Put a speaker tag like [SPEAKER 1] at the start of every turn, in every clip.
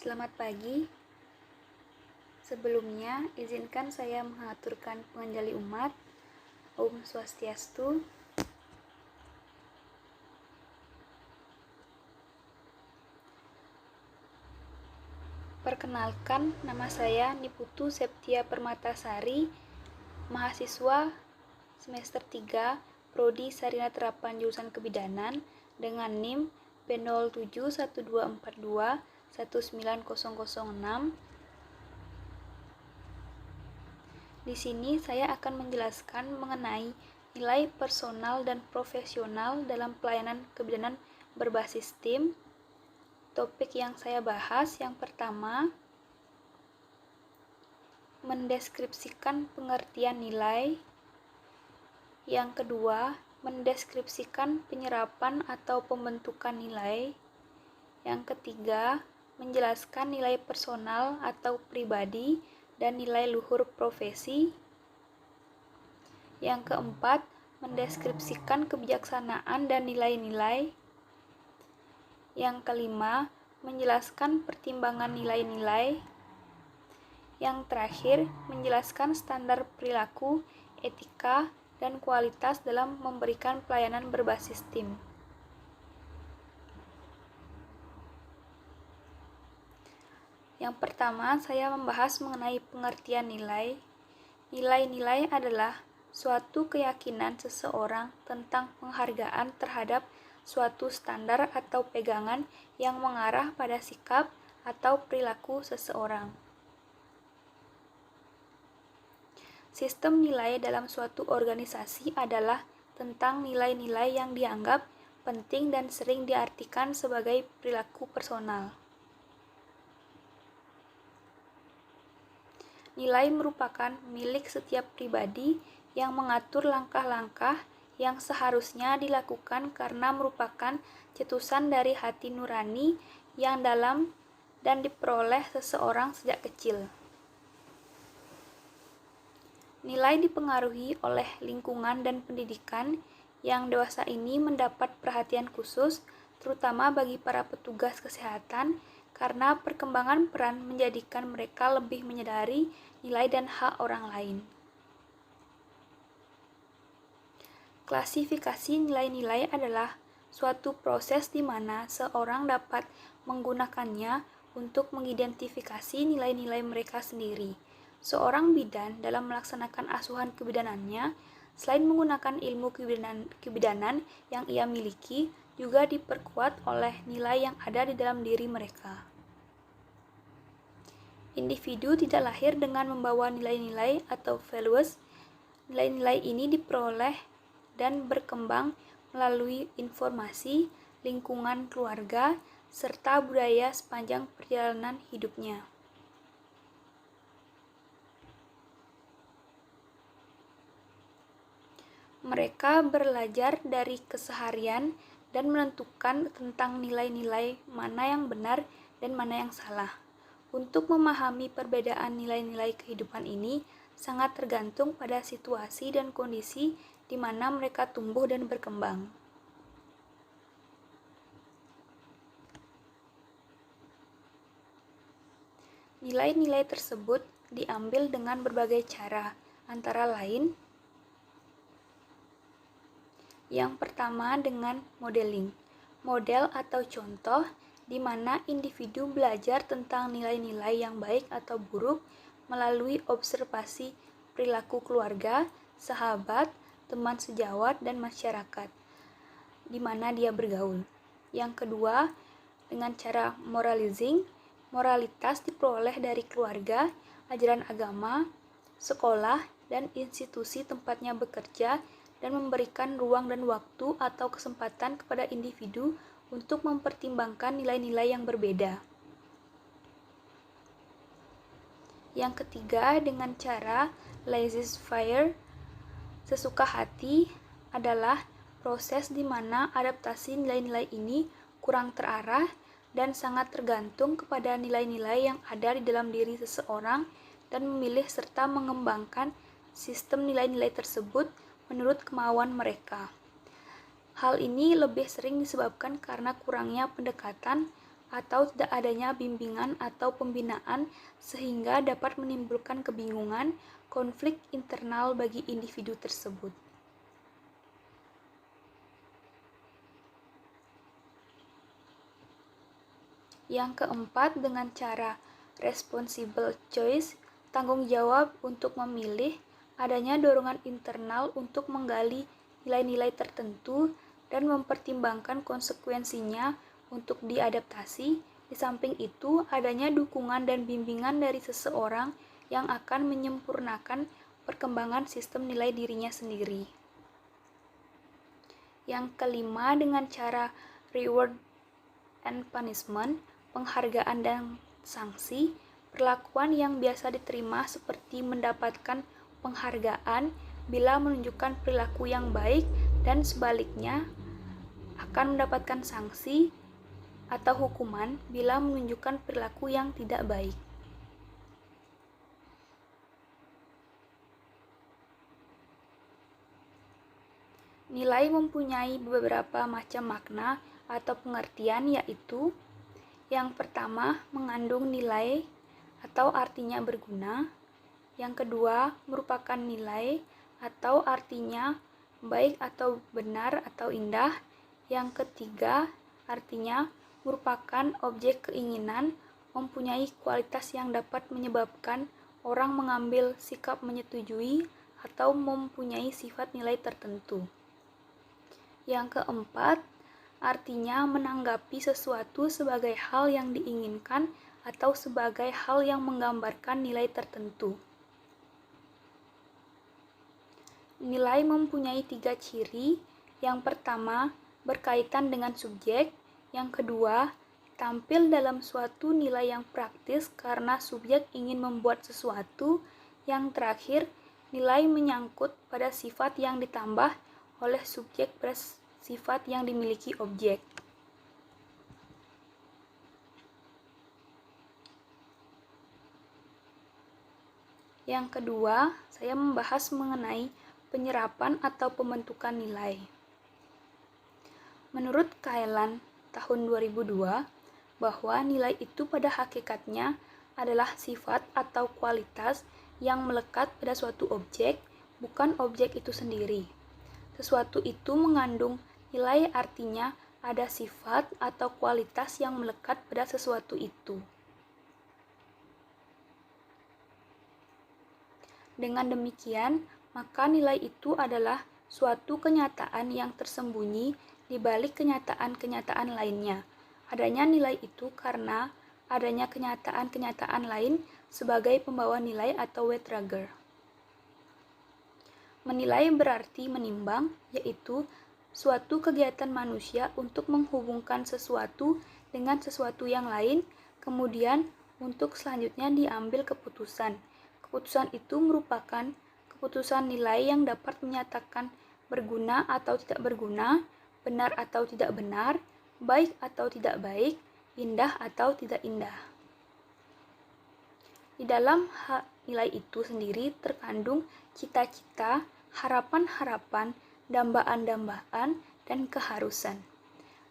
[SPEAKER 1] Selamat pagi. Sebelumnya, izinkan saya mengaturkan penganjali umat. Om Swastiastu. Perkenalkan, nama saya Niputu Septia Permatasari, mahasiswa semester 3, Prodi Sarjana Terapan Jurusan Kebidanan dengan NIM P071242190006. Di sini saya akan menjelaskan mengenai nilai personal dan profesional dalam pelayanan kebidanan berbasis tim. Topik yang saya bahas yang pertama, mendeskripsikan pengertian nilai. Yang kedua, mendeskripsikan penyerapan atau pembentukan nilai. Yang ketiga, menjelaskan nilai personal atau pribadi dan nilai luhur profesi. Yang keempat, mendeskripsikan kebijaksanaan dan nilai-nilai. Yang kelima, menjelaskan pertimbangan nilai-nilai. Yang terakhir, menjelaskan standar perilaku, etika, dan kualitas dalam memberikan pelayanan berbasis tim. Yang pertama, saya membahas mengenai pengertian nilai. Nilai-nilai adalah suatu keyakinan seseorang tentang penghargaan terhadap suatu standar atau pegangan yang mengarah pada sikap atau perilaku seseorang. Sistem nilai dalam suatu organisasi adalah tentang nilai-nilai yang dianggap penting dan sering diartikan sebagai perilaku personal. Nilai merupakan milik setiap pribadi yang mengatur langkah-langkah yang seharusnya dilakukan karena merupakan cetusan dari hati nurani yang dalam dan diperoleh seseorang sejak kecil. Nilai dipengaruhi oleh lingkungan dan pendidikan yang dewasa ini mendapat perhatian khusus, terutama bagi para petugas kesehatan, karena perkembangan peran menjadikan mereka lebih menyadari nilai dan hak orang lain. Klasifikasi nilai-nilai adalah suatu proses di mana seorang dapat menggunakannya untuk mengidentifikasi nilai-nilai mereka sendiri. Seorang bidan dalam melaksanakan asuhan kebidanannya, selain menggunakan ilmu kebidanan yang ia miliki, juga diperkuat oleh nilai yang ada di dalam diri mereka. Individu tidak lahir dengan membawa nilai-nilai atau values. Nilai-nilai ini diperoleh dan berkembang melalui informasi, lingkungan keluarga, serta budaya sepanjang perjalanan hidupnya. Mereka belajar dari keseharian dan menentukan tentang nilai-nilai mana yang benar dan mana yang salah. Untuk memahami perbedaan nilai-nilai kehidupan ini sangat tergantung pada situasi dan kondisi di mana mereka tumbuh dan berkembang. Nilai-nilai tersebut diambil dengan berbagai cara, antara lain yang pertama dengan modeling. Model atau contoh di mana individu belajar tentang nilai-nilai yang baik atau buruk melalui observasi perilaku keluarga, sahabat, teman sejawat, dan masyarakat di mana dia bergaul. Yang kedua, dengan cara moralizing. Moralitas diperoleh dari keluarga, ajaran agama, sekolah, dan institusi tempatnya bekerja, dan memberikan ruang dan waktu atau kesempatan kepada individu untuk mempertimbangkan nilai-nilai yang berbeda. Yang ketiga, dengan cara laissez-faire. Sesuka hati adalah proses di mana adaptasi nilai-nilai ini kurang terarah dan sangat tergantung kepada nilai-nilai yang ada di dalam diri seseorang dan memilih serta mengembangkan sistem nilai-nilai tersebut menurut kemauan mereka. Hal ini lebih sering disebabkan karena kurangnya pendekatan atau tidak adanya bimbingan atau pembinaan sehingga dapat menimbulkan kebingungan, konflik internal bagi individu tersebut. Yang keempat, dengan cara responsible choice, tanggung jawab untuk memilih, adanya dorongan internal untuk menggali nilai-nilai tertentu dan mempertimbangkan konsekuensinya untuk diadaptasi. Di samping itu, adanya dukungan dan bimbingan dari seseorang yang akan menyempurnakan perkembangan sistem nilai dirinya sendiri. Yang kelima, dengan cara reward and punishment, penghargaan dan sanksi, perlakuan yang biasa diterima seperti mendapatkan penghargaan bila menunjukkan perilaku yang baik dan sebaliknya akan mendapatkan sanksi atau hukuman bila menunjukkan perilaku yang tidak baik. Nilai mempunyai beberapa macam makna atau pengertian, yaitu yang pertama, mengandung nilai atau artinya berguna. Yang kedua, merupakan nilai atau artinya baik atau benar atau indah. Yang ketiga, artinya merupakan objek keinginan, mempunyai kualitas yang dapat menyebabkan orang mengambil sikap menyetujui atau mempunyai sifat nilai tertentu. Yang keempat, artinya menanggapi sesuatu sebagai hal yang diinginkan atau sebagai hal yang menggambarkan nilai tertentu. Nilai mempunyai 3 ciri. Yang pertama, berkaitan dengan subjek. Yang kedua, tampil dalam suatu nilai yang praktis karena subjek ingin membuat sesuatu. Yang terakhir, nilai menyangkut pada sifat yang ditambah oleh subjek pada sifat yang dimiliki objek. Yang kedua, saya membahas mengenai penyerapan atau pembentukan nilai. Menurut Kaelan tahun 2002, bahwa nilai itu pada hakikatnya adalah sifat atau kualitas yang melekat pada suatu objek, bukan objek itu sendiri. Sesuatu itu mengandung nilai, artinya ada sifat atau kualitas yang melekat pada sesuatu itu. Dengan demikian, maka nilai itu adalah suatu kenyataan yang tersembunyi di balik kenyataan-kenyataan lainnya. Adanya nilai itu karena adanya kenyataan-kenyataan lain sebagai pembawa nilai atau weightrager. Menilai berarti menimbang, yaitu suatu kegiatan manusia untuk menghubungkan sesuatu dengan sesuatu yang lain, kemudian untuk selanjutnya diambil keputusan. Keputusan itu merupakan keputusan nilai yang dapat menyatakan berguna atau tidak berguna, benar atau tidak benar, baik atau tidak baik, indah atau tidak indah. Di dalam nilai itu sendiri terkandung cita-cita, harapan-harapan, dambaan-dambaan, dan keharusan.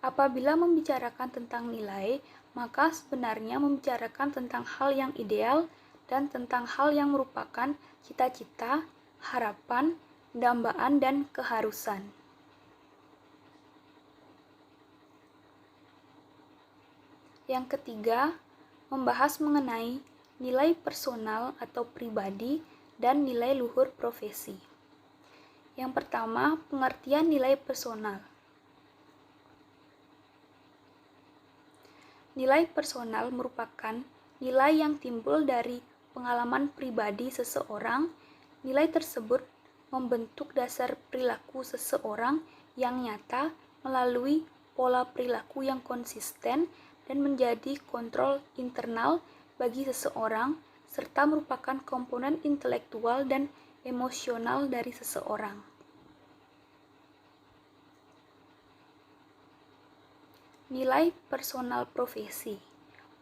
[SPEAKER 1] Apabila membicarakan tentang nilai, maka sebenarnya membicarakan tentang hal yang ideal dan tentang hal yang merupakan cita-cita, harapan, dambaan, dan keharusan. Yang ketiga, membahas mengenai nilai personal atau pribadi dan nilai luhur profesi. Yang pertama, pengertian nilai personal. Nilai personal merupakan nilai yang timbul dari pengalaman pribadi seseorang. Nilai tersebut membentuk dasar perilaku seseorang yang nyata melalui pola perilaku yang konsisten dan menjadi kontrol internal bagi seseorang, serta merupakan komponen intelektual dan emosional dari seseorang. Nilai personal profesi.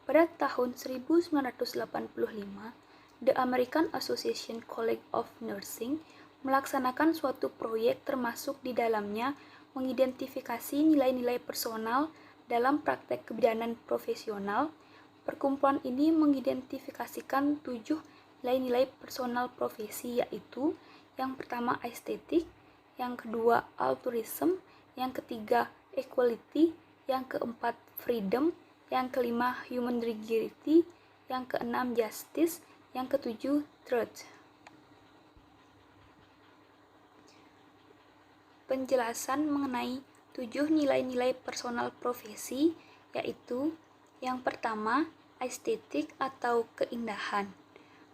[SPEAKER 1] Pada tahun 1985, The American Association College of Nursing melaksanakan suatu proyek termasuk di dalamnya mengidentifikasi nilai-nilai personal Dalam praktek kebidanan profesional, perkumpulan ini mengidentifikasikan 7 nilai-nilai personal profesi, yaitu yang pertama estetik, yang kedua altruism, yang ketiga equality, yang keempat freedom, yang kelima human dignity, yang keenam justice, yang ketujuh truth. Penjelasan mengenai 7 nilai-nilai personal profesi, yaitu yang pertama, estetik atau keindahan.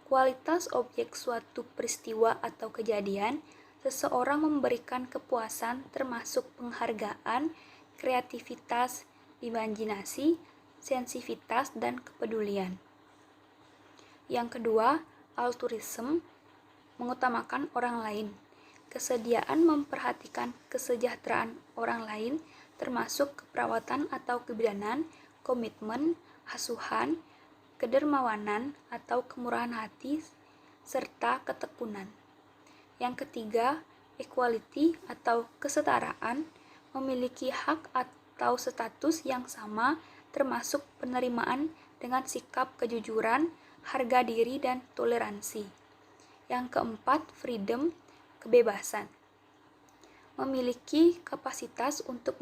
[SPEAKER 1] Kualitas objek suatu peristiwa atau kejadian, seseorang memberikan kepuasan termasuk penghargaan, kreativitas, imajinasi, sensitivitas, dan kepedulian. Yang kedua, altruism, mengutamakan orang lain. Kesediaan memperhatikan kesejahteraan orang lain, termasuk keperawatan atau kebidanan, komitmen, asuhan, kedermawanan atau kemurahan hati, serta ketekunan. Yang ketiga, equality atau kesetaraan, memiliki hak atau status yang sama, termasuk penerimaan dengan sikap kejujuran, harga diri, dan toleransi. Yang keempat, freedom, kebebasan. Memiliki kapasitas untuk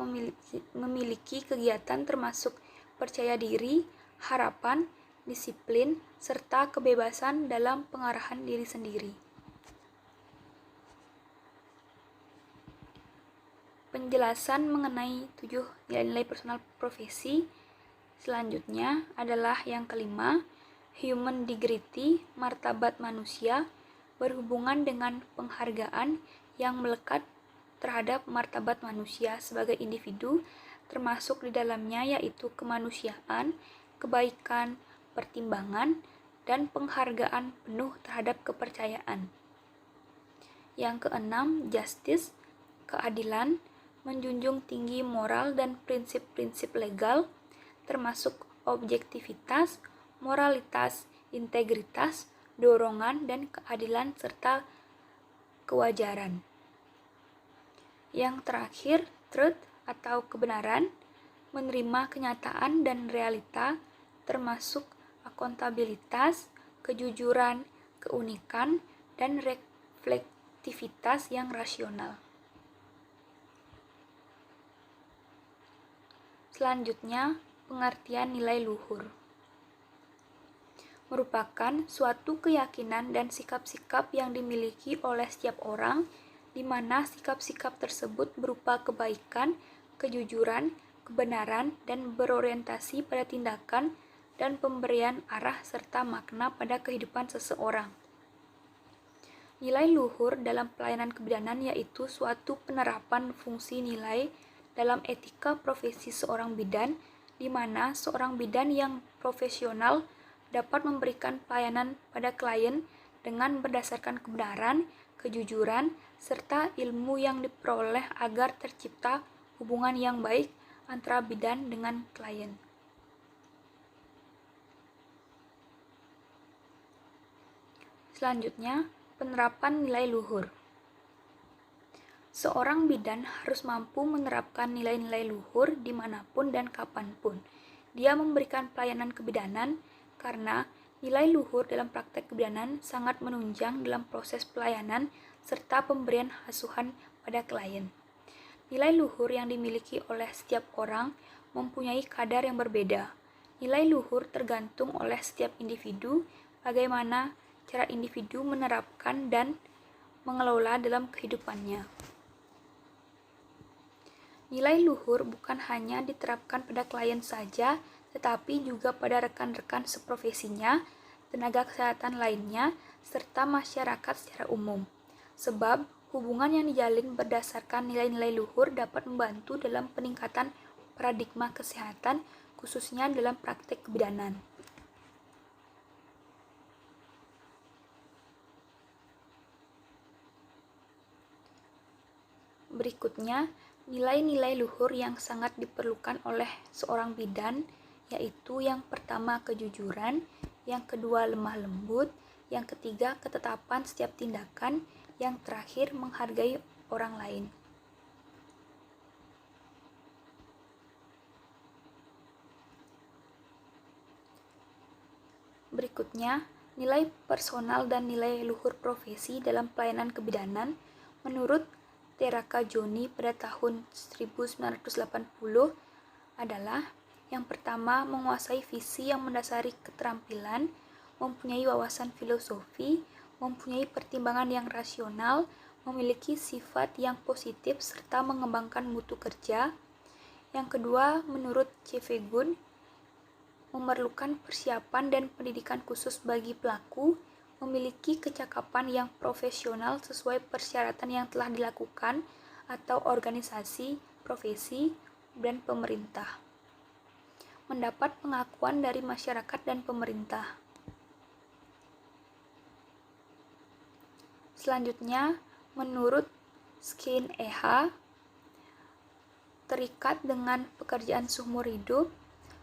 [SPEAKER 1] memiliki kegiatan termasuk percaya diri, harapan, disiplin, serta kebebasan dalam pengarahan diri sendiri. Penjelasan mengenai 7 nilai-nilai personal profesi selanjutnya adalah yang kelima, human dignity, martabat manusia, berhubungan dengan penghargaan yang melekat terhadap martabat manusia sebagai individu, termasuk di dalamnya yaitu kemanusiaan, kebaikan, pertimbangan, dan penghargaan penuh terhadap kepercayaan. Yang keenam, justice, keadilan, menjunjung tinggi moral dan prinsip-prinsip legal, termasuk objektivitas, moralitas, integritas, dorongan, dan keadilan serta kewajaran. Yang terakhir, truth atau kebenaran, menerima kenyataan dan realita, termasuk akuntabilitas, kejujuran, keunikan, dan reflektivitas yang rasional. Selanjutnya, pengertian nilai luhur merupakan suatu keyakinan dan sikap-sikap yang dimiliki oleh setiap orang, di mana sikap-sikap tersebut berupa kebaikan, kejujuran, kebenaran, dan berorientasi pada tindakan dan pemberian arah serta makna pada kehidupan seseorang. Nilai luhur dalam pelayanan kebidanan yaitu suatu penerapan fungsi nilai dalam etika profesi seorang bidan, di mana seorang bidan yang profesional dapat memberikan pelayanan pada klien dengan berdasarkan kebenaran, kejujuran, serta ilmu yang diperoleh agar tercipta hubungan yang baik antara bidan dengan klien. Selanjutnya, penerapan nilai luhur. Seorang bidan harus mampu menerapkan nilai-nilai luhur dimanapun dan kapanpun dia memberikan pelayanan kebidanan, karena nilai luhur dalam praktek kebidanan sangat menunjang dalam proses pelayanan serta pemberian asuhan pada klien. Nilai luhur yang dimiliki oleh setiap orang mempunyai kadar yang berbeda. Nilai luhur tergantung oleh setiap individu, bagaimana cara individu menerapkan dan mengelola dalam kehidupannya. Nilai luhur bukan hanya diterapkan pada klien saja, tetapi juga pada rekan-rekan seprofesinya, tenaga kesehatan lainnya, serta masyarakat secara umum. Sebab, hubungan yang dijalin berdasarkan nilai-nilai luhur dapat membantu dalam peningkatan paradigma kesehatan, khususnya dalam praktek kebidanan. Berikutnya, nilai-nilai luhur yang sangat diperlukan oleh seorang bidan, yaitu yang pertama kejujuran, yang kedua lemah lembut, yang ketiga ketetapan setiap tindakan, yang terakhir menghargai orang lain. Berikutnya, nilai personal dan nilai luhur profesi dalam pelayanan kebidanan menurut Teraka Joni pada tahun 1980 adalah yang pertama, menguasai visi yang mendasari keterampilan, mempunyai wawasan filosofi, mempunyai pertimbangan yang rasional, memiliki sifat yang positif, serta mengembangkan mutu kerja. Yang kedua, menurut C.V. Gunn, memerlukan persiapan dan pendidikan khusus bagi pelaku, memiliki kecakapan yang profesional sesuai persyaratan yang telah dilakukan atau organisasi, profesi, dan pemerintah. Mendapat pengakuan dari masyarakat dan pemerintah. Selanjutnya, menurut Skein E.H., terikat dengan pekerjaan seumur hidup,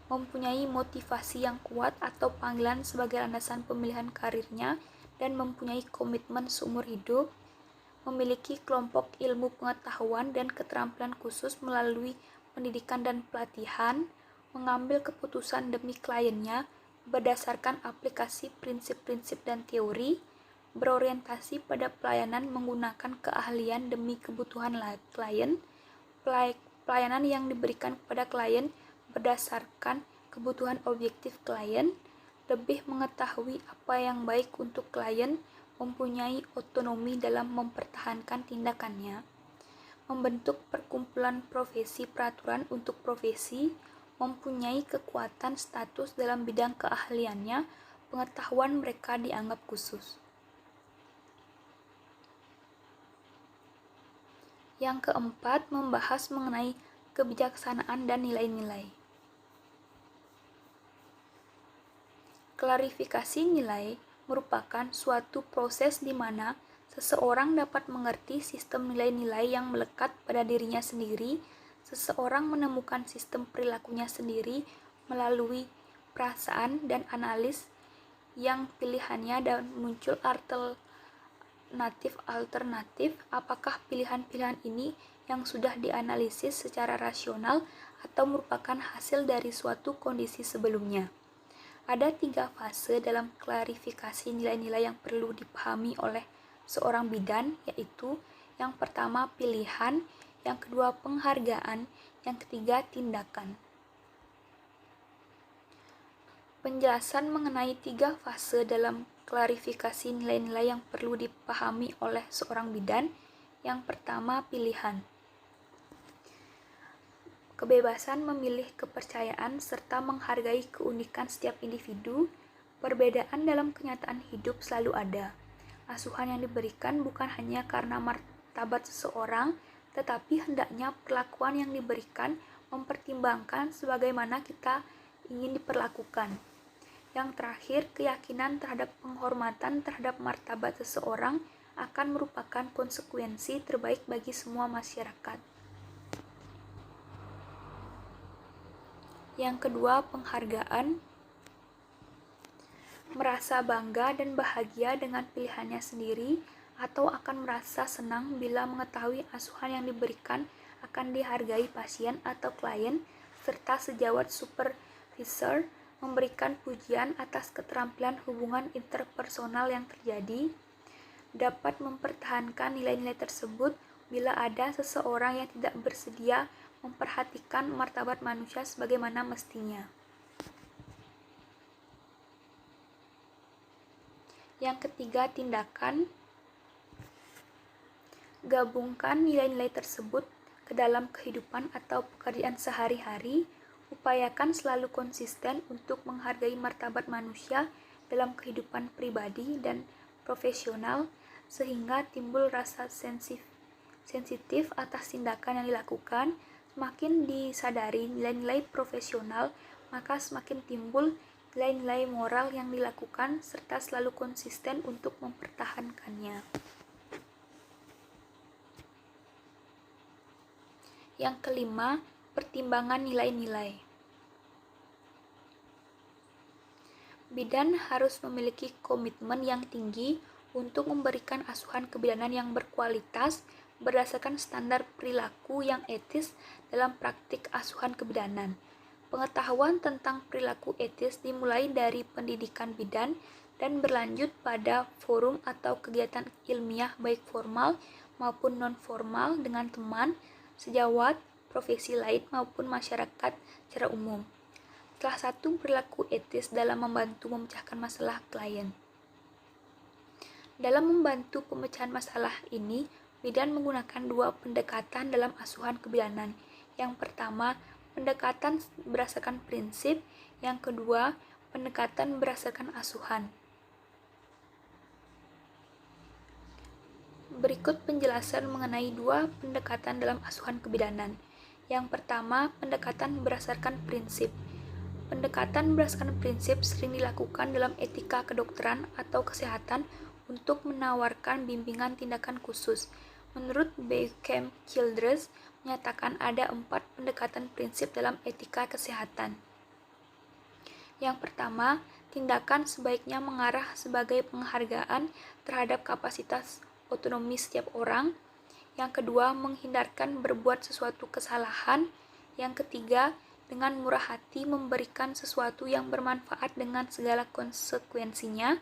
[SPEAKER 1] mempunyai motivasi yang kuat atau panggilan sebagai landasan pemilihan karirnya, dan mempunyai komitmen seumur hidup, memiliki kelompok ilmu pengetahuan dan keterampilan khusus melalui pendidikan dan pelatihan, mengambil keputusan demi kliennya berdasarkan aplikasi prinsip-prinsip dan teori, berorientasi pada pelayanan menggunakan keahlian demi kebutuhan klien, pelayanan yang diberikan kepada klien berdasarkan kebutuhan objektif klien, lebih mengetahui apa yang baik untuk klien, mempunyai otonomi dalam mempertahankan tindakannya, membentuk perkumpulan profesi peraturan untuk profesi, mempunyai kekuatan status dalam bidang keahliannya, pengetahuan mereka dianggap khusus. Yang keempat, membahas mengenai kebijaksanaan dan nilai-nilai. Klarifikasi nilai merupakan suatu proses di mana seseorang dapat mengerti sistem nilai-nilai yang melekat pada dirinya sendiri. Seseorang menemukan sistem perilakunya sendiri melalui perasaan dan analis yang pilihannya dan muncul alternatif. Apakah pilihan-pilihan ini yang sudah dianalisis secara rasional atau merupakan hasil dari suatu kondisi sebelumnya? Ada 3 fase dalam klarifikasi nilai-nilai yang perlu dipahami oleh seorang bidan, yaitu yang pertama pilihan, yang kedua penghargaan, yang ketiga tindakan. Penjelasan mengenai 3 fase dalam klarifikasi nilai-nilai yang perlu dipahami oleh seorang bidan. Yang pertama pilihan. Kebebasan memilih kepercayaan serta menghargai keunikan setiap individu. Perbedaan dalam kenyataan hidup selalu ada. Asuhan yang diberikan bukan hanya karena martabat seseorang, tetapi hendaknya perlakuan yang diberikan mempertimbangkan sebagaimana kita ingin diperlakukan. Yang terakhir, keyakinan terhadap penghormatan terhadap martabat seseorang akan merupakan konsekuensi terbaik bagi semua masyarakat. Yang kedua, penghargaan. Merasa bangga dan bahagia dengan pilihannya sendiri, atau akan merasa senang bila mengetahui asuhan yang diberikan akan dihargai pasien atau klien, serta sejawat supervisor memberikan pujian atas keterampilan hubungan interpersonal yang terjadi. Dapat mempertahankan nilai-nilai tersebut bila ada seseorang yang tidak bersedia memperhatikan martabat manusia sebagaimana mestinya. Yang ketiga, tindakan. Gabungkan nilai-nilai tersebut ke dalam kehidupan atau pekerjaan sehari-hari. Upayakan selalu konsisten untuk menghargai martabat manusia dalam kehidupan pribadi dan profesional, sehingga timbul rasa sensitif atas tindakan yang dilakukan. Semakin disadari nilai-nilai profesional, maka semakin timbul nilai-nilai moral yang dilakukan serta selalu konsisten untuk mempertahankannya. Yang kelima, pertimbangan nilai-nilai. Bidan harus memiliki komitmen yang tinggi untuk memberikan asuhan kebidanan yang berkualitas berdasarkan standar perilaku yang etis dalam praktik asuhan kebidanan. Pengetahuan tentang perilaku etis dimulai dari pendidikan bidan dan berlanjut pada forum atau kegiatan ilmiah baik formal maupun non-formal dengan teman, sejawat, profesi lain maupun masyarakat secara umum. Salah satu perilaku etis dalam membantu memecahkan masalah klien. Dalam membantu pemecahan masalah ini, bidan menggunakan dua pendekatan dalam asuhan kebidanan. Yang pertama, pendekatan berdasarkan prinsip, yang kedua, pendekatan berdasarkan asuhan. Berikut penjelasan mengenai dua pendekatan dalam asuhan kebidanan. Yang pertama, pendekatan berdasarkan prinsip. Pendekatan berdasarkan prinsip sering dilakukan dalam etika kedokteran atau kesehatan untuk menawarkan bimbingan tindakan khusus. Menurut Beckham Childress, menyatakan ada 4 pendekatan prinsip dalam etika kesehatan. Yang pertama, tindakan sebaiknya mengarah sebagai penghargaan terhadap kapasitas otonomi setiap orang. Yang kedua, menghindarkan berbuat sesuatu kesalahan. Yang ketiga, dengan murah hati memberikan sesuatu yang bermanfaat dengan segala konsekuensinya.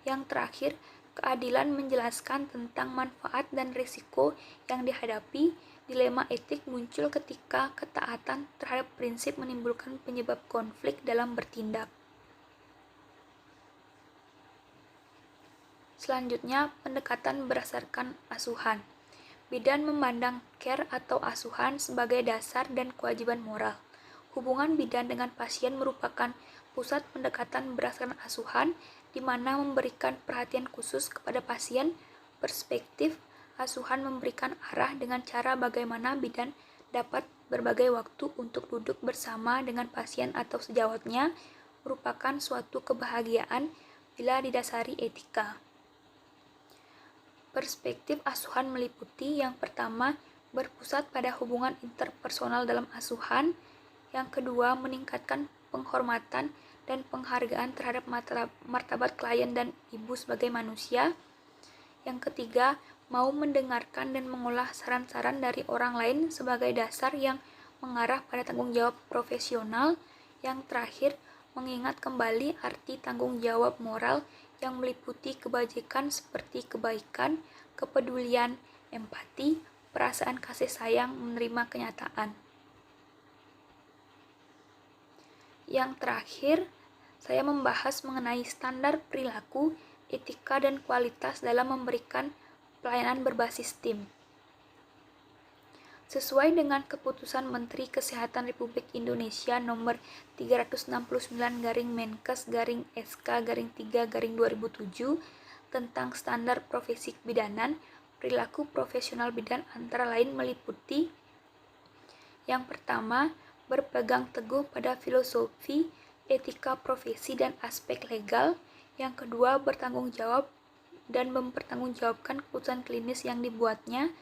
[SPEAKER 1] Yang terakhir, keadilan menjelaskan tentang manfaat dan risiko yang dihadapi. Dilema etik muncul ketika ketaatan terhadap prinsip menimbulkan penyebab konflik dalam bertindak. Selanjutnya, pendekatan berdasarkan asuhan. Bidan memandang care atau asuhan sebagai dasar dan kewajiban moral. Hubungan bidan dengan pasien merupakan pusat pendekatan berdasarkan asuhan, di mana memberikan perhatian khusus kepada pasien. Perspektif asuhan memberikan arah dengan cara bagaimana bidan dapat berbagai waktu untuk duduk bersama dengan pasien atau sejawatnya, merupakan suatu kebahagiaan bila didasari etika. Perspektif asuhan meliputi yang pertama, berpusat pada hubungan interpersonal dalam asuhan. Yang kedua, meningkatkan penghormatan dan penghargaan terhadap martabat klien dan ibu sebagai manusia. Yang ketiga, mau mendengarkan dan mengolah saran-saran dari orang lain sebagai dasar yang mengarah pada tanggung jawab profesional. Yang terakhir, mengingat kembali arti tanggung jawab moral yang meliputi kebajikan seperti kebaikan, kepedulian, empati, perasaan kasih sayang, menerima kenyataan. Yang terakhir, saya membahas mengenai standar perilaku, etika, dan kualitas dalam memberikan pelayanan berbasis tim. Sesuai dengan Keputusan Menteri Kesehatan Republik Indonesia Nomor 369-Menkes-SK-3-2007 tentang standar profesi kebidanan, perilaku profesional bidan antara lain meliputi: yang pertama, berpegang teguh pada filosofi, etika profesi dan aspek legal. Yang kedua, bertanggung jawab dan mempertanggungjawabkan keputusan klinis yang dibuatnya.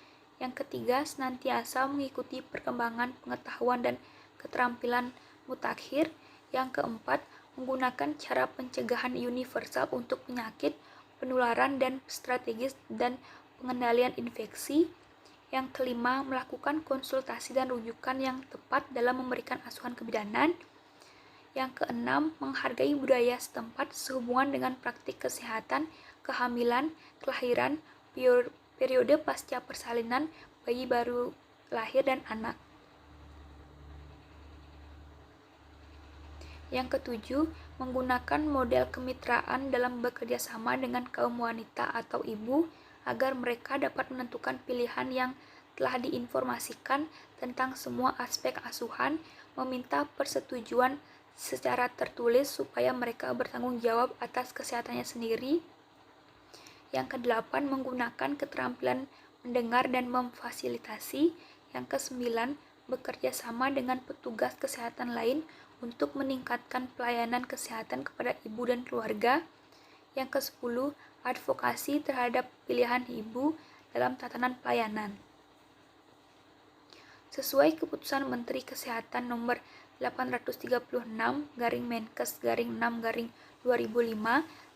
[SPEAKER 1] Yang ketiga, senantiasa mengikuti perkembangan pengetahuan dan keterampilan mutakhir. Yang keempat, menggunakan cara pencegahan universal untuk penyakit, penularan dan strategis dan pengendalian infeksi. Yang kelima, melakukan konsultasi dan rujukan yang tepat dalam memberikan asuhan kebidanan. Yang keenam, menghargai budaya setempat sehubungan dengan praktik kesehatan, kehamilan, kelahiran, periode pasca persalinan, bayi baru lahir dan anak. Yang ketujuh, menggunakan model kemitraan dalam bekerja sama dengan kaum wanita atau ibu agar mereka dapat menentukan pilihan yang telah diinformasikan tentang semua aspek asuhan, meminta persetujuan secara tertulis supaya mereka bertanggung jawab atas kesehatannya sendiri. Yang kedelapan, menggunakan keterampilan mendengar dan memfasilitasi. Yang kesembilan, bekerja sama dengan petugas kesehatan lain untuk meningkatkan pelayanan kesehatan kepada ibu dan keluarga. Yang kesepuluh, advokasi terhadap pilihan ibu dalam tatanan pelayanan. Sesuai Keputusan Menteri Kesehatan Nomor 836-Menkes-6-2005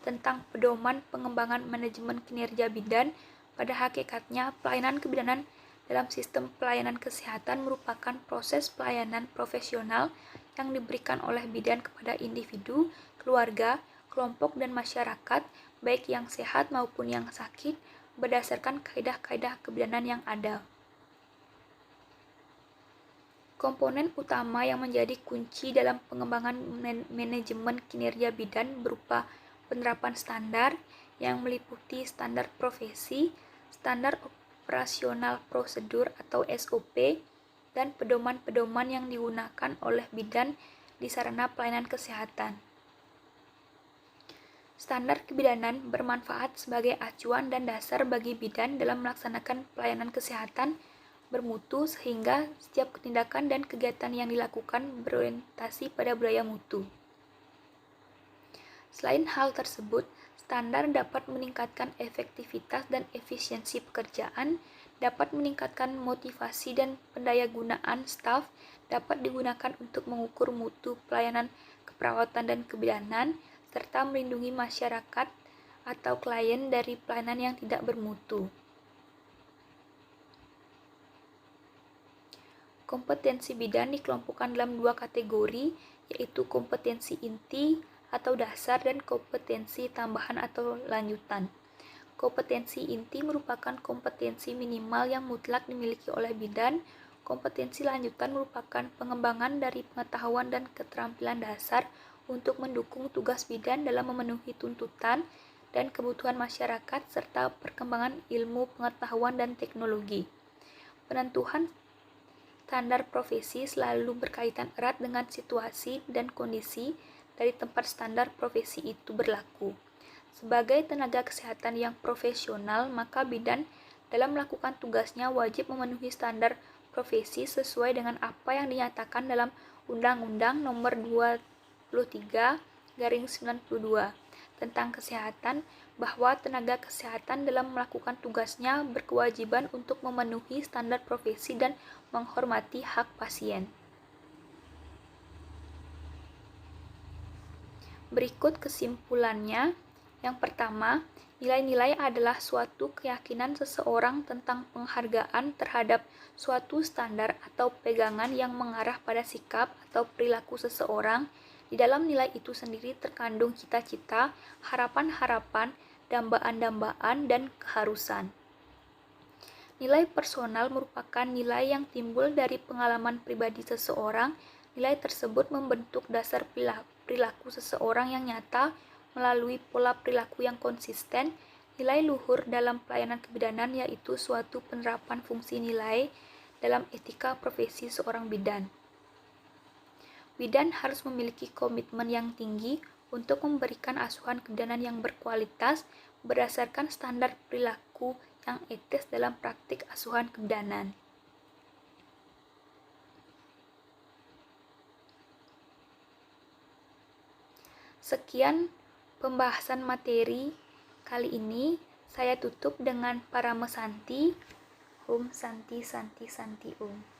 [SPEAKER 1] tentang pedoman pengembangan manajemen kinerja bidan, pada hakikatnya pelayanan kebidanan dalam sistem pelayanan kesehatan merupakan proses pelayanan profesional yang diberikan oleh bidan kepada individu, keluarga, kelompok, dan masyarakat, baik yang sehat maupun yang sakit, berdasarkan kaidah-kaidah kebidanan yang ada. Komponen utama yang menjadi kunci dalam pengembangan manajemen kinerja bidan berupa penerapan standar yang meliputi standar profesi, standar operasional prosedur atau SOP, dan pedoman-pedoman yang digunakan oleh bidan di sarana pelayanan kesehatan. Standar kebidanan bermanfaat sebagai acuan dan dasar bagi bidan dalam melaksanakan pelayanan kesehatan bermutu sehingga setiap tindakan dan kegiatan yang dilakukan berorientasi pada budaya mutu. Selain hal tersebut, standar dapat meningkatkan efektivitas dan efisiensi pekerjaan, dapat meningkatkan motivasi dan pendayagunaan staf, dapat digunakan untuk mengukur mutu pelayanan keperawatan dan kebidanan, serta melindungi masyarakat atau klien dari pelayanan yang tidak bermutu. Kompetensi bidan dikelompokkan dalam dua kategori, yaitu kompetensi inti atau dasar dan kompetensi tambahan atau lanjutan. Kompetensi inti merupakan kompetensi minimal yang mutlak dimiliki oleh bidan. Kompetensi lanjutan merupakan pengembangan dari pengetahuan dan keterampilan dasar untuk mendukung tugas bidan dalam memenuhi tuntutan dan kebutuhan masyarakat serta perkembangan ilmu pengetahuan dan teknologi. Penentuan standar profesi selalu berkaitan erat dengan situasi dan kondisi dari tempat standar profesi itu berlaku. Sebagai tenaga kesehatan yang profesional, maka bidan dalam melakukan tugasnya wajib memenuhi standar profesi sesuai dengan apa yang dinyatakan dalam Undang-Undang Nomor 23/92 tentang kesehatan, bahwa tenaga kesehatan dalam melakukan tugasnya berkewajiban untuk memenuhi standar profesi dan menghormati hak pasien. Berikut kesimpulannya. Yang pertama, nilai-nilai adalah suatu keyakinan seseorang tentang penghargaan terhadap suatu standar atau pegangan yang mengarah pada sikap atau perilaku seseorang. Di dalam nilai itu sendiri terkandung cita-cita, harapan-harapan, dambaan-dambaan, dan keharusan. Nilai personal merupakan nilai yang timbul dari pengalaman pribadi seseorang. Nilai tersebut membentuk dasar perilaku seseorang yang nyata melalui pola perilaku yang konsisten. Nilai luhur dalam pelayanan kebidanan yaitu suatu penerapan fungsi nilai dalam etika profesi seorang bidan. Bidan harus memiliki komitmen yang tinggi untuk memberikan asuhan kebidanan yang berkualitas berdasarkan standar perilaku yang etis dalam praktik asuhan kebidanan. Sekian pembahasan materi kali ini. Saya tutup dengan Parame Santi. Om Santi Santi Santi Om.